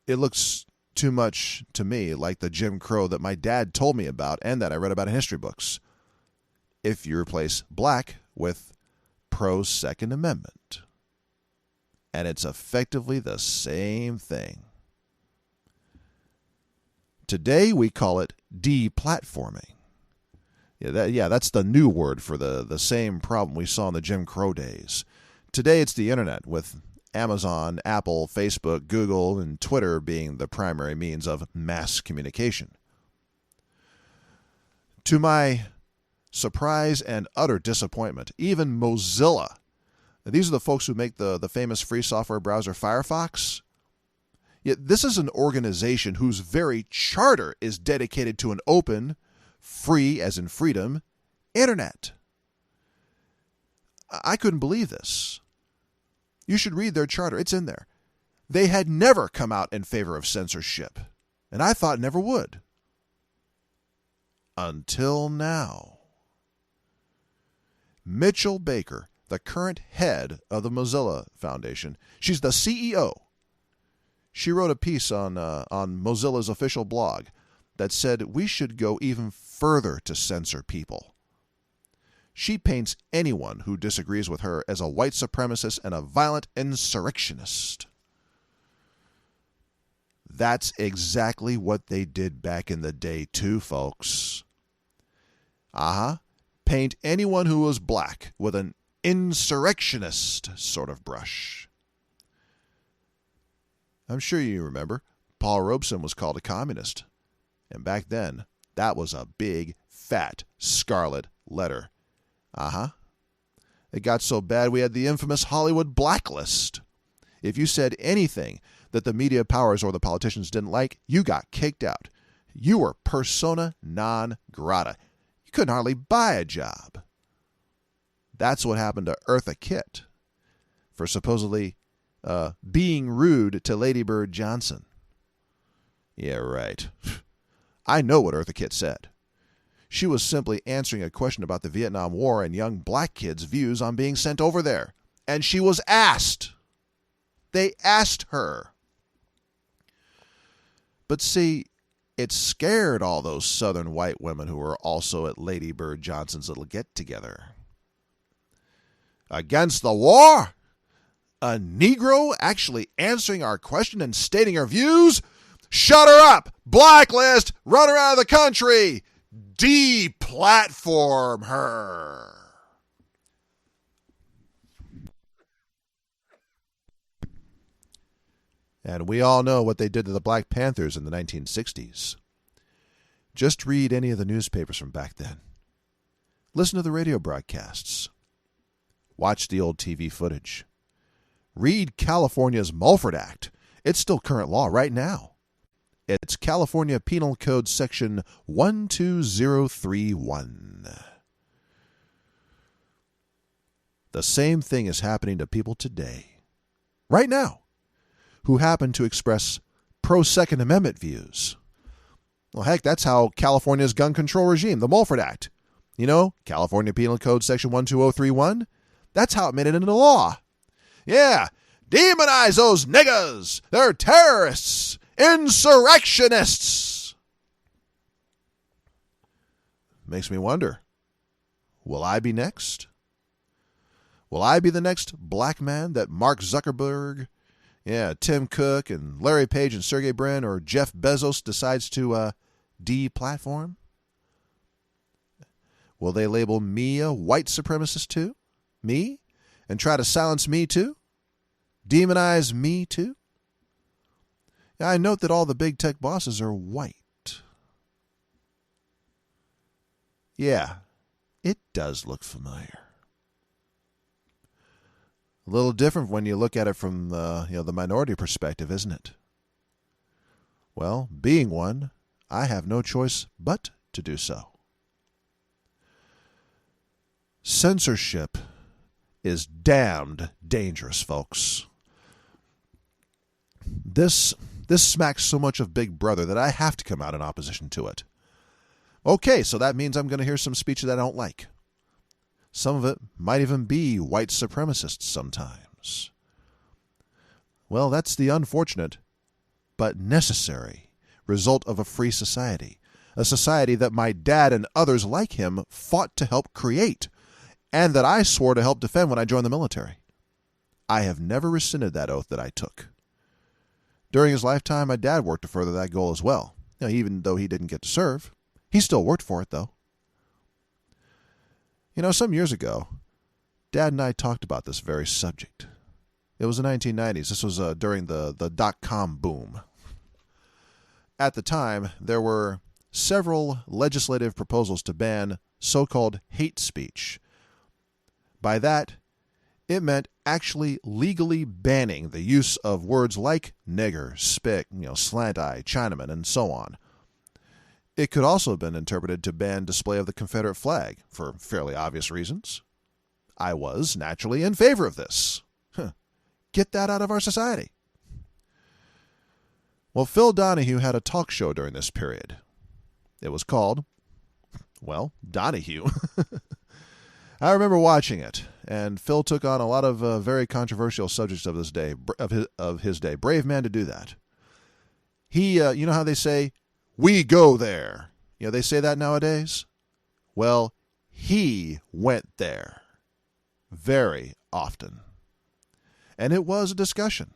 It looks too much to me like the Jim Crow that my dad told me about and that I read about in history books. If you replace black with pro-Second Amendment. And it's effectively the same thing. Today we call it deplatforming. That's the new word for the same problem we saw in the Jim Crow days. Today it's the internet, with Amazon, Apple, Facebook, Google, and Twitter being the primary means of mass communication. To my surprise and utter disappointment, even Mozilla, these are the folks who make the famous free software browser Firefox. Yet this is an organization whose very charter is dedicated to an open, free, as in freedom, internet. I couldn't believe this. You should read their charter. It's in there. They had never come out in favor of censorship, and I thought never would. Until now. Mitchell Baker, the current head of the Mozilla Foundation, she's the CEO. She wrote a piece on Mozilla's official blog that said we should go even further to censor people. She paints anyone who disagrees with her as a white supremacist and a violent insurrectionist. That's exactly what they did back in the day too, folks. Paint anyone who was black with an insurrectionist sort of brush. I'm sure you remember, Paul Robeson was called a communist. And back then, that was a big, fat, scarlet letter. It got so bad we had the infamous Hollywood blacklist. If you said anything that the media powers or the politicians didn't like, you got kicked out. You were persona non grata. You couldn't hardly buy a job. That's what happened to Eartha Kitt for supposedly being rude to Lady Bird Johnson. Yeah, right. I know what Eartha Kitt said. She was simply answering a question about the Vietnam War and young black kids' views on being sent over there. And she was asked. They asked her. But see, it scared all those southern white women who were also at Lady Bird Johnson's little get-together. Against the war? A Negro actually answering our question and stating her views? Shut her up! Blacklist! Run her out of the country! Deplatform her! And we all know what they did to the Black Panthers in the 1960s. Just read any of the newspapers from back then. Listen to the radio broadcasts. Watch the old TV footage. Read California's Mulford Act. It's still current law right now. It's California Penal Code Section 12031. The same thing is happening to people today, right now, who happen to express pro-Second Amendment views. Well, heck, that's how California's gun control regime, the Mulford Act, California Penal Code Section 12031, that's how it made it into law. Yeah, demonize those niggas. They're terrorists, insurrectionists. Makes me wonder, will I be next? Will I be the next black man that Mark Zuckerberg, Tim Cook and Larry Page and Sergey Brin or Jeff Bezos decides to deplatform? Will they label me a white supremacist too? Me? And try to silence me too? Demonize me too? I note that all the big tech bosses are white. Yeah, it does look familiar. A little different when you look at it from the minority perspective, isn't it? Well, being one, I have no choice but to do so. Censorship is damned dangerous, folks. This smacks so much of Big Brother that I have to come out in opposition to it. Okay, so that means I'm going to hear some speech that I don't like. Some of it might even be white supremacists sometimes. Well, that's the unfortunate but necessary result of a free society. A society that my dad and others like him fought to help create, and that I swore to help defend when I joined the military. I have never rescinded that oath that I took. During his lifetime, my dad worked to further that goal as well. Even though he didn't get to serve, he still worked for it, though. Some years ago, Dad and I talked about this very subject. It was the 1990s. This was during the dot-com boom. At the time, there were several legislative proposals to ban so-called hate speech. By that, it meant actually legally banning the use of words like nigger, spick, slant-eye, Chinaman, and so on. It could also have been interpreted to ban display of the Confederate flag for fairly obvious reasons. I was, naturally, in favor of this. Get that out of our society. Well, Phil Donahue had a talk show during this period. It was called, Donahue. I remember watching it, and Phil took on a lot of very controversial subjects of his day. Brave man to do that. He, you know how they say, "We go there." They say that nowadays. Well, he went there very often. And it was a discussion,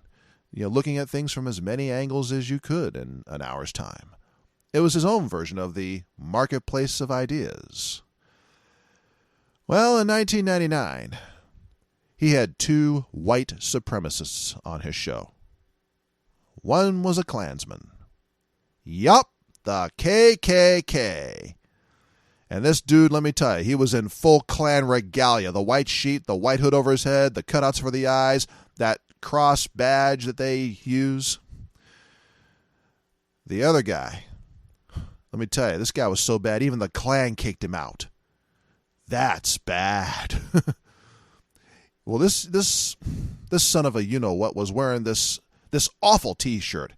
looking at things from as many angles as you could in an hour's time. It was his own version of the marketplace of ideas. Well, in 1999, he had two white supremacists on his show. One was a Klansman. Yup, the KKK. And this dude, let me tell you, he was in full Klan regalia. The white sheet, the white hood over his head, the cutouts for the eyes, that cross badge that they use. The other guy, let me tell you, this guy was so bad, even the Klan kicked him out. That's bad. Well, this son of a you-know-what was wearing this awful T-shirt.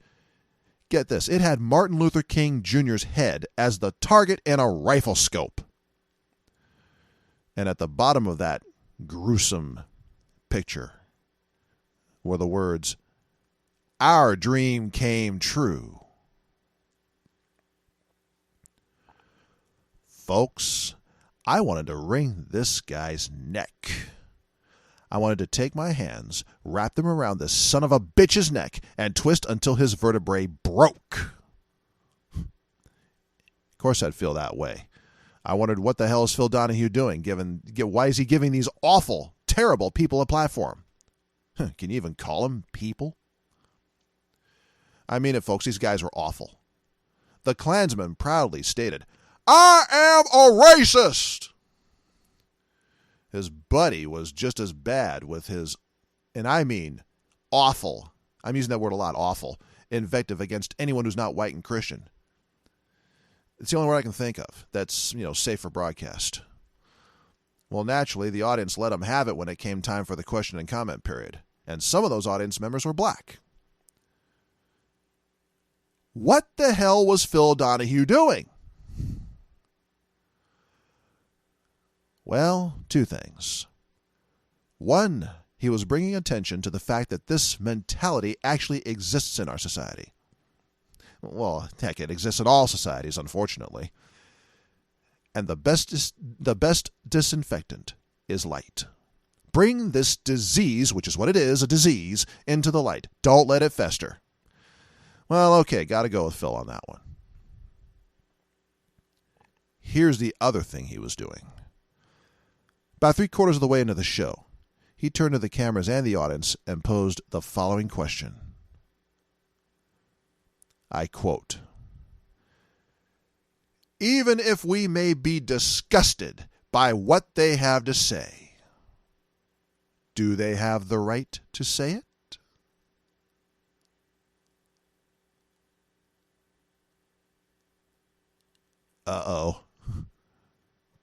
Get this, it had Martin Luther King Jr.'s head as the target and a rifle scope. And at the bottom of that gruesome picture were the words, "Our dream came true." Folks, I wanted to wring this guy's neck. I wanted to take my hands, wrap them around this son of a bitch's neck, and twist until his vertebrae broke. Of course I'd feel that way. I wondered, what the hell is Phil Donahue doing? Why is he giving these awful, terrible people a platform? Can you even call them people? I mean it, folks. These guys were awful. The Klansman proudly stated, "I am a racist." His buddy was just as bad with his, and I mean awful, I'm using that word a lot, awful, invective against anyone who's not white and Christian. It's the only word I can think of that's, safe for broadcast. Well, naturally, the audience let him have it when it came time for the question and comment period. And some of those audience members were black. What the hell was Phil Donahue doing? Well, two things. One, he was bringing attention to the fact that this mentality actually exists in our society. Well, heck, it exists in all societies, unfortunately. And the best disinfectant is light. Bring this disease, which is what it is, a disease, into the light. Don't let it fester. Well, okay, got to go with Phil on that one. Here's the other thing he was doing. About 3/4 of the way into the show, he turned to the cameras and the audience and posed the following question. I quote, "Even if we may be disgusted by what they have to say, do they have the right to say it?" Uh-oh.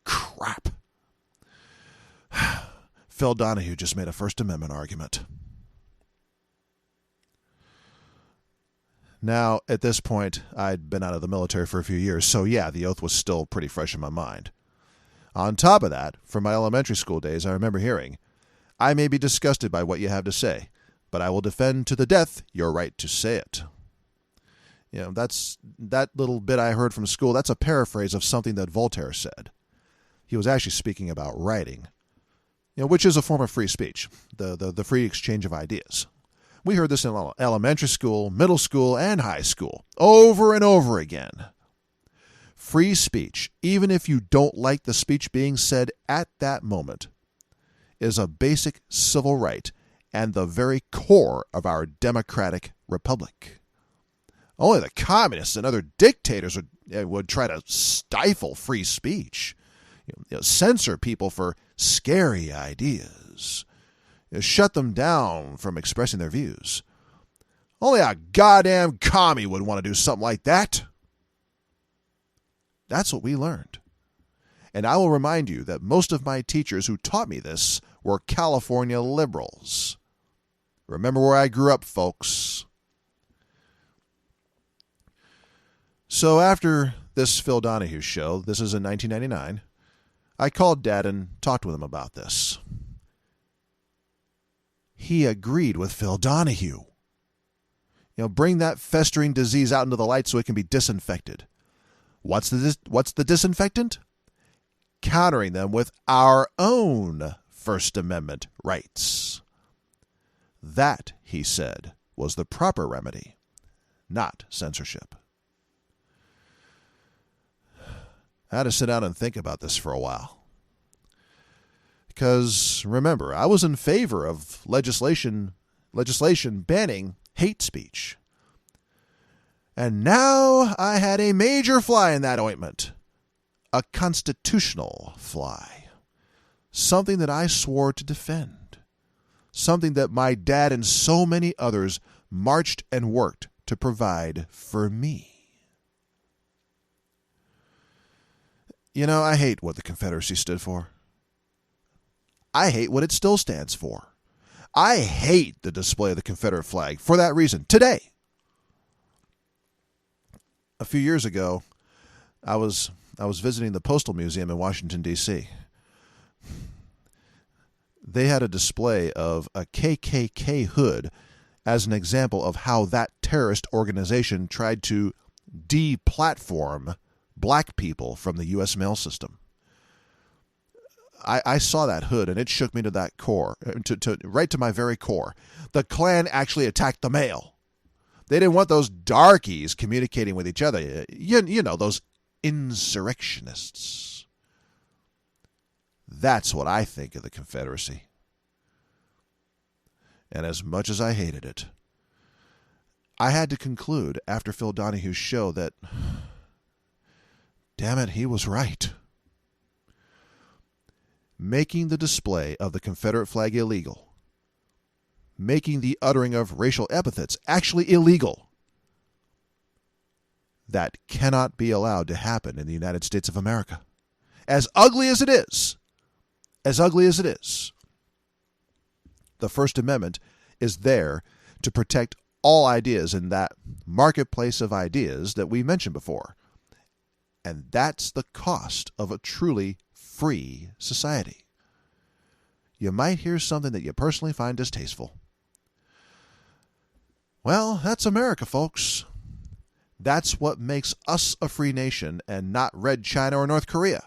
Crap. Phil Donahue just made a First Amendment argument. Now, at this point, I'd been out of the military for a few years, so yeah, the oath was still pretty fresh in my mind. On top of that, from my elementary school days, I remember hearing, "I may be disgusted by what you have to say, but I will defend to the death your right to say it." That's that little bit I heard from school, that's a paraphrase of something that Voltaire said. He was actually speaking about writing, which is a form of free speech, the free exchange of ideas. We heard this in elementary school, middle school, and high school, over and over again. Free speech, even if you don't like the speech being said at that moment, is a basic civil right and the very core of our democratic republic. Only the communists and other dictators would try to stifle free speech, censor people for scary ideas, shut them down from expressing their views. Only a goddamn commie would want to do something like that. That's what we learned. And I will remind you that most of my teachers who taught me this were California liberals. Remember where I grew up, folks. So after this Phil Donahue show, this is in 1999, I called Dad and talked with him about this. He agreed with Phil Donahue. Bring that festering disease out into the light so it can be disinfected. What's the disinfectant? Countering them with our own First Amendment rights. That, he said, was the proper remedy, not censorship. I had to sit down and think about this for a while. Because, remember, I was in favor of legislation banning hate speech. And now I had a major fly in that ointment. A constitutional fly. Something that I swore to defend. Something that my dad and so many others marched and worked to provide for me. I hate what the Confederacy stood for. I hate what it still stands for. I hate the display of the Confederate flag for that reason. Today, a few years ago, I was visiting the Postal Museum in Washington, D.C. They had a display of a KKK hood as an example of how that terrorist organization tried to deplatform black people from the U.S. mail system. I saw that hood, and it shook me to that core, right to my very core. The Klan actually attacked the mail. They didn't want those darkies communicating with each other. You know, those insurrectionists. That's what I think of the Confederacy. And as much as I hated it, I had to conclude after Phil Donahue's show that, damn it, he was right. Making the display of the Confederate flag illegal, making the uttering of racial epithets actually illegal, that cannot be allowed to happen in the United States of America. As ugly as it is, the First Amendment is there to protect all ideas in that marketplace of ideas that we mentioned before. And that's the cost of a truly free society. You might hear something that you personally find distasteful. Well, that's America, folks. That's what makes us a free nation and not Red China or North Korea.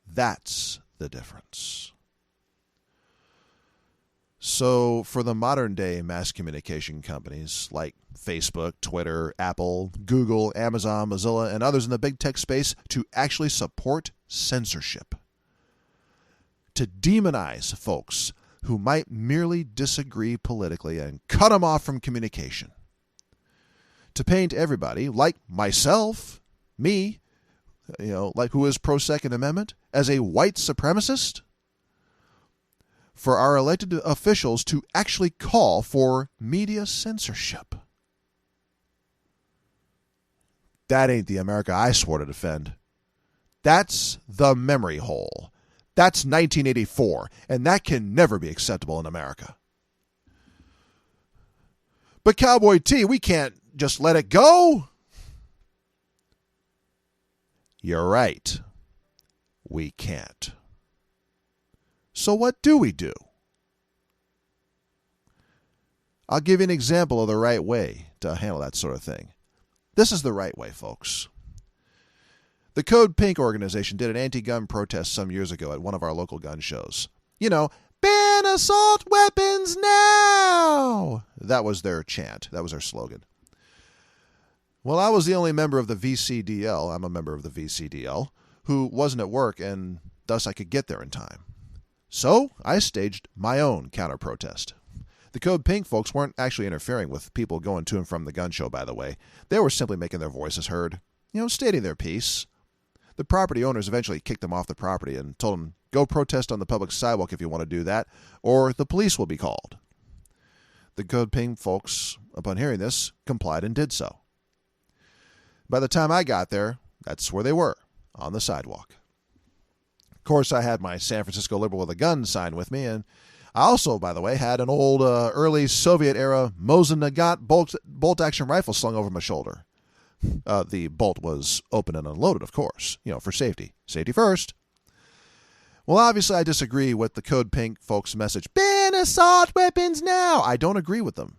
That's the difference. So for the modern day mass communication companies like Facebook, Twitter, Apple, Google, Amazon, Mozilla, and others in the big tech space to actually support censorship, to demonize folks who might merely disagree politically and cut them off from communication, to paint everybody like myself, me, like who is pro-Second Amendment, as a white supremacist, for our elected officials to actually call for media censorship. That ain't the America I swore to defend. That's the memory hole. That's 1984, and that can never be acceptable in America. But Cowboy T, we can't just let it go. You're right. We can't. So what do we do? I'll give you an example of the right way to handle that sort of thing. This is the right way, folks. The Code Pink organization did an anti-gun protest some years ago at one of our local gun shows. Ban assault weapons now! That was their chant. That was their slogan. Well, I was the only member of the VCDL, I'm a member of the VCDL, who wasn't at work, and thus I could get there in time. So I staged my own counter-protest. The Code Pink folks weren't actually interfering with people going to and from the gun show, by the way. They were simply making their voices heard. stating their piece. The property owners eventually kicked them off the property and told them, go protest on the public sidewalk if you want to do that, or the police will be called. The Code Pink folks, upon hearing this, complied and did so. By the time I got there, that's where they were, on the sidewalk. Of course, I had my San Francisco Liberal with a Gun sign with me, and I also, by the way, had an old early Soviet-era Mosin Nagant bolt-action rifle slung over my shoulder. The bolt was open and unloaded, of course, for safety. Safety first. Well, obviously, I disagree with the Code Pink folks' message. Ban assault weapons now! I don't agree with them.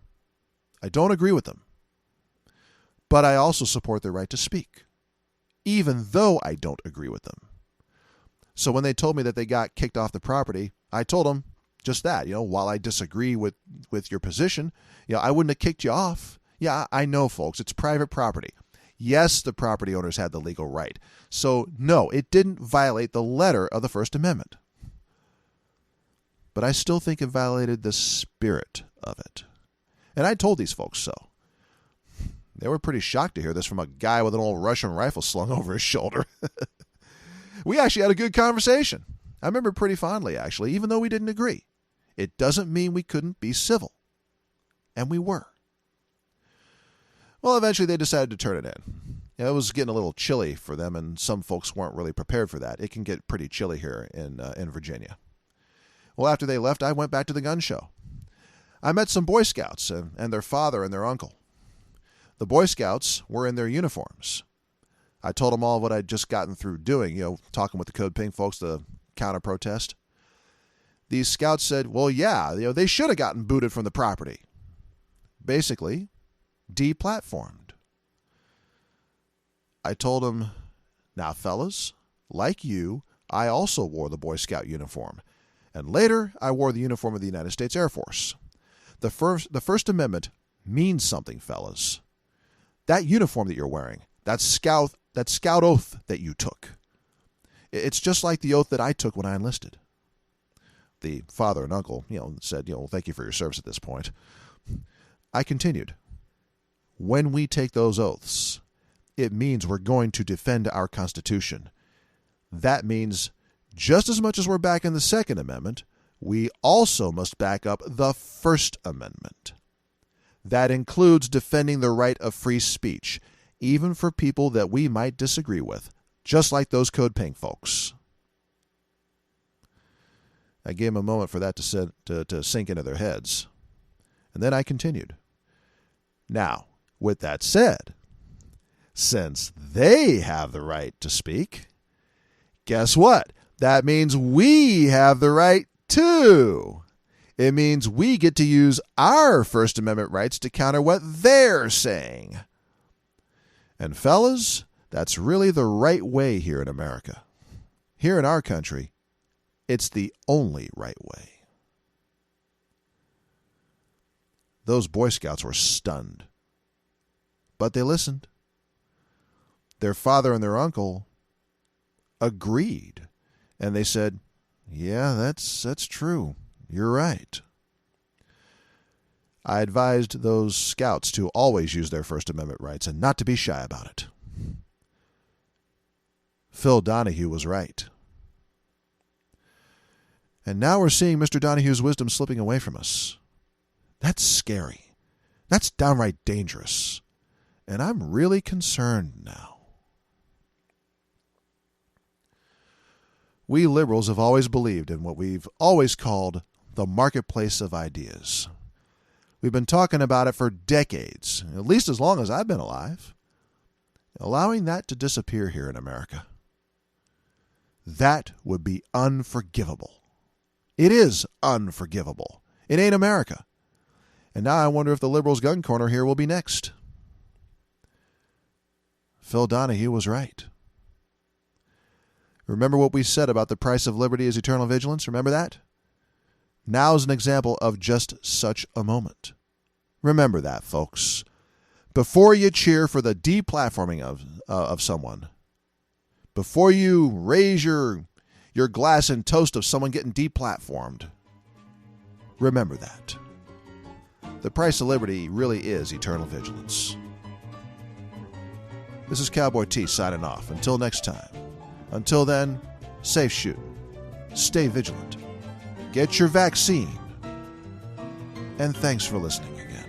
But I also support their right to speak, even though I don't agree with them. So when they told me that they got kicked off the property, I told them just that. While I disagree with your position, I wouldn't have kicked you off. Yeah, I know, folks, it's private property. Yes, the property owners had the legal right. So, no, it didn't violate the letter of the First Amendment. But I still think it violated the spirit of it. And I told these folks so. They were pretty shocked to hear this from a guy with an old Russian rifle slung over his shoulder. We actually had a good conversation. I remember pretty fondly, actually, even though we didn't agree. It doesn't mean we couldn't be civil. And we were. Well, eventually they decided to turn it in. It was getting a little chilly for them, and some folks weren't really prepared for that. It can get pretty chilly here in Virginia. Well, after they left, I went back to the gun show. I met some Boy Scouts and their father and their uncle. The Boy Scouts were in their uniforms. I told them all what I'd just gotten through doing, talking with the Code Pink folks to counter-protest. These scouts said, well, yeah, they should have gotten booted from the property. Basically, deplatformed. I told them, now, fellas, like you, I also wore the Boy Scout uniform. And later, I wore the uniform of the United States Air Force. The First Amendment means something, fellas. That uniform that you're wearing, that scout oath that you took, it's just like the oath that I took when I enlisted. The father and uncle, said, thank you for your service at this point. I continued. When we take those oaths, it means we're going to defend our Constitution. That means just as much as we're backing the Second Amendment, we also must back up the First Amendment. That includes defending the right of free speech, even for people that we might disagree with, just like those Code Pink folks. I gave them a moment for that to sink into their heads. And then I continued. Now, with that said, since they have the right to speak, guess what? That means we have the right too. It means we get to use our First Amendment rights to counter what they're saying. And fellas, that's really the right way here in America. Here in our country, it's the only right way. Those Boy Scouts were stunned. But they listened. Their father and their uncle agreed. And they said, yeah, that's true. You're right. I advised those scouts to always use their First Amendment rights and not to be shy about it. Phil Donahue was right. And now we're seeing Mr. Donahue's wisdom slipping away from us. That's scary. That's downright dangerous. And I'm really concerned now. We liberals have always believed in what we've always called the marketplace of ideas. We've been talking about it for decades, at least as long as I've been alive. Allowing that to disappear here in America, that would be unforgivable. It is unforgivable. It ain't America. And now I wonder if the Liberals Gun Corner here will be next. Phil Donahue was right. Remember what we said about the price of liberty is eternal vigilance? Remember that? Now's an example of just such a moment. Remember that, folks. Before you cheer for the deplatforming of someone, before you raise your glass in toast of someone getting deplatformed, remember that. The price of liberty really is eternal vigilance. This is Cowboy T signing off. Until next time. Until then, safe shooting. Stay vigilant. Get your vaccine. And thanks for listening again.